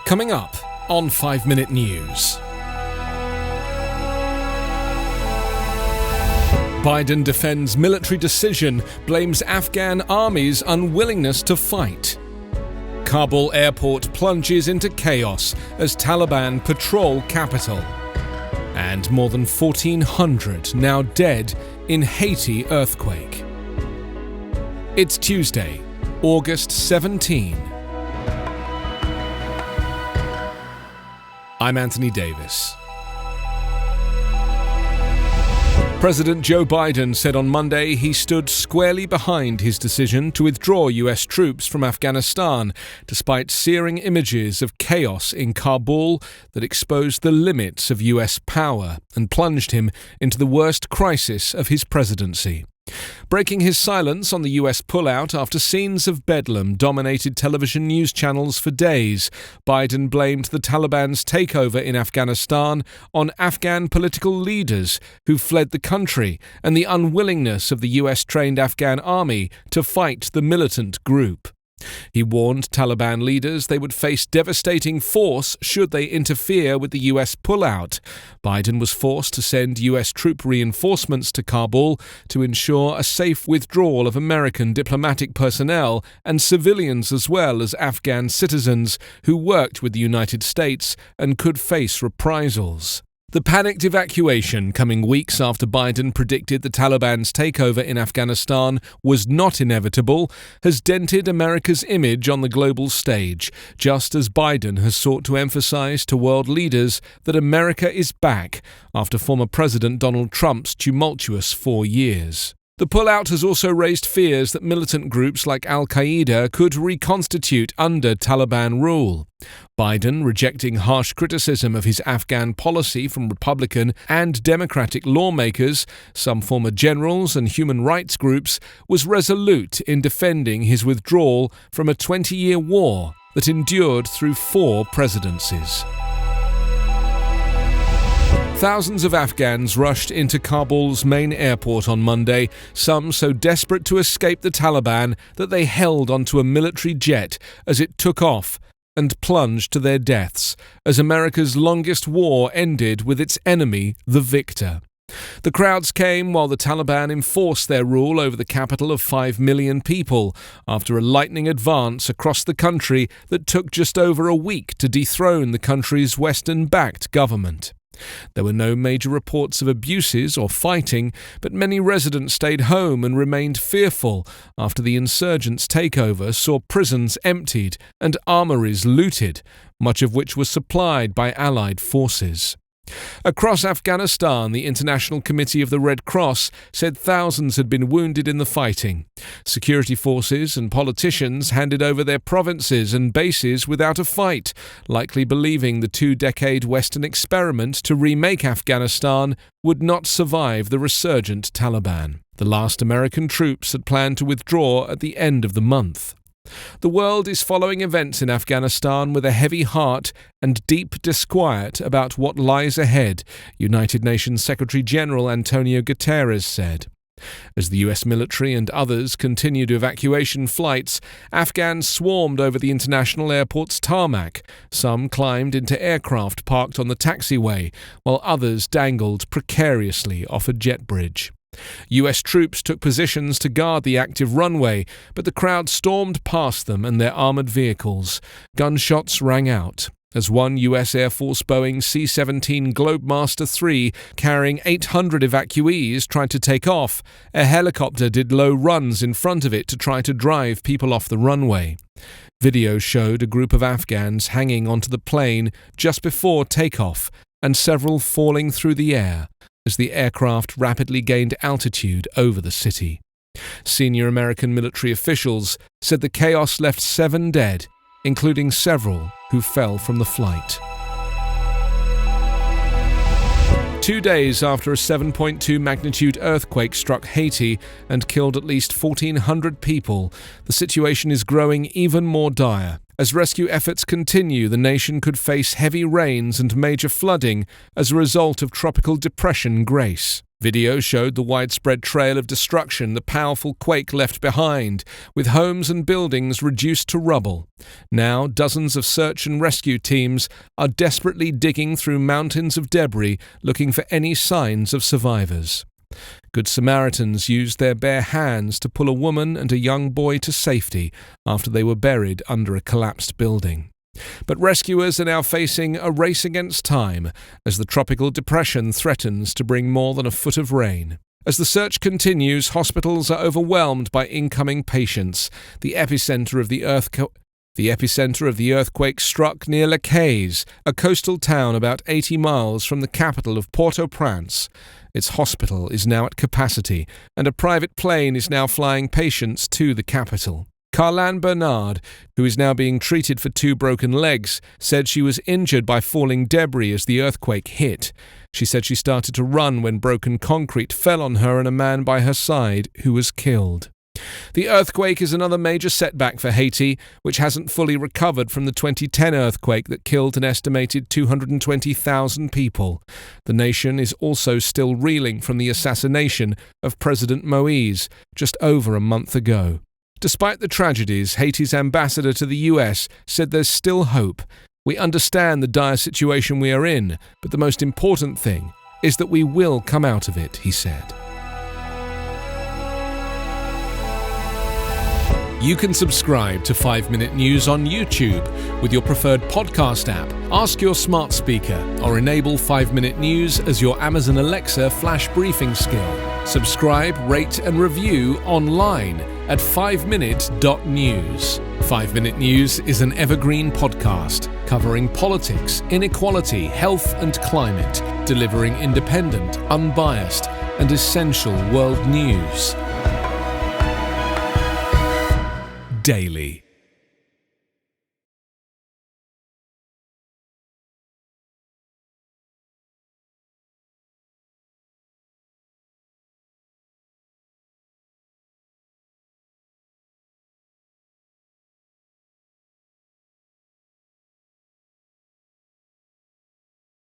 Coming up on 5 Minute News. Biden defends military decision, blames Afghan army's unwillingness to fight. Kabul airport plunges into chaos as Taliban patrol capital. And more than 1,400 now dead in Haiti earthquake. It's Tuesday, August 17. I'm Anthony Davis. President Joe Biden said on Monday he stood squarely behind his decision to withdraw US troops from Afghanistan, despite searing images of chaos in Kabul that exposed the limits of US power and plunged him into the worst crisis of his presidency. Breaking his silence on the US pullout after scenes of bedlam dominated television news channels for days, Biden blamed the Taliban's takeover in Afghanistan on Afghan political leaders who fled the country and the unwillingness of the US-trained Afghan army to fight the militant group. He warned Taliban leaders they would face devastating force should they interfere with the US pullout. Biden was forced to send US troop reinforcements to Kabul to ensure a safe withdrawal of American diplomatic personnel and civilians as well as Afghan citizens who worked with the United States and could face reprisals. The panicked evacuation coming weeks after Biden predicted the Taliban's takeover in Afghanistan was not inevitable has dented America's image on the global stage, just as Biden has sought to emphasize to world leaders that America is back after former President Donald Trump's tumultuous 4 years. The pullout has also raised fears that militant groups like al-Qaeda could reconstitute under Taliban rule. Biden, rejecting harsh criticism of his Afghan policy from Republican and Democratic lawmakers, some former generals and human rights groups, was resolute in defending his withdrawal from a 20-year war that endured through 4 presidencies. Thousands of Afghans rushed into Kabul's main airport on Monday, some so desperate to escape the Taliban that they held onto a military jet as it took off and plunged to their deaths, as America's longest war ended with its enemy the victor. The crowds came while the Taliban enforced their rule over the capital of 5 million people, after a lightning advance across the country that took just over a week to dethrone the country's Western-backed government. There were no major reports of abuses or fighting, but many residents stayed home and remained fearful after the insurgents' takeover saw prisons emptied and armories looted, much of which was supplied by allied forces. Across Afghanistan, the International Committee of the Red Cross said thousands had been wounded in the fighting. Security forces and politicians handed over their provinces and bases without a fight, likely believing the 2-decade Western experiment to remake Afghanistan would not survive the resurgent Taliban. The last American troops had planned to withdraw at the end of the month. The world is following events in Afghanistan with a heavy heart and deep disquiet about what lies ahead, United Nations Secretary-General Antonio Guterres said. As the US military and others continued evacuation flights, Afghans swarmed over the international airport's tarmac. Some climbed into aircraft parked on the taxiway, while others dangled precariously off a jet bridge. US troops took positions to guard the active runway, but the crowd stormed past them and their armored vehicles. Gunshots rang out as one US Air Force Boeing C-17 Globemaster III carrying 800 evacuees tried to take off. A helicopter did low runs in front of it to try to drive people off the runway. Video showed a group of Afghans hanging onto the plane just before takeoff and several falling through the air as the aircraft rapidly gained altitude over the city. Senior American military officials said the chaos left 7 dead, including several who fell from the flight. 2 days after a 7.2 magnitude earthquake struck Haiti and killed at least 1,400 people, the situation is growing even more dire. As rescue efforts continue, the nation could face heavy rains and major flooding as a result of Tropical Depression Grace. Video showed the widespread trail of destruction the powerful quake left behind, with homes and buildings reduced to rubble. Now, dozens of search and rescue teams are desperately digging through mountains of debris looking for any signs of survivors. Good Samaritans used their bare hands to pull a woman and a young boy to safety after they were buried under a collapsed building. But rescuers are now facing a race against time as the tropical depression threatens to bring more than a foot of rain. As the search continues, hospitals are overwhelmed by incoming patients. The epicenter of the earthquake struck near Les Cayes, a coastal town about 80 miles from the capital of Port-au-Prince. Its hospital is now at capacity, and a private plane is now flying patients to the capital. Carlan Bernard, who is now being treated for 2 broken legs, said she was injured by falling debris as the earthquake hit. She said she started to run when broken concrete fell on her and a man by her side who was killed. The earthquake is another major setback for Haiti, which hasn't fully recovered from the 2010 earthquake that killed an estimated 220,000 people. The nation is also still reeling from the assassination of President Moise just over a month ago. Despite the tragedies, Haiti's ambassador to the US said there's still hope. We understand the dire situation we are in, but the most important thing is that we will come out of it, he said. You can subscribe to 5 Minute News on YouTube with your preferred podcast app. Ask your smart speaker or enable 5 Minute News as your Amazon Alexa flash briefing skill. Subscribe, rate and review online at 5minute.news. 5 Minute News is an Evergreen Podcast covering politics, inequality, health and climate, delivering independent, unbiased and essential world news daily.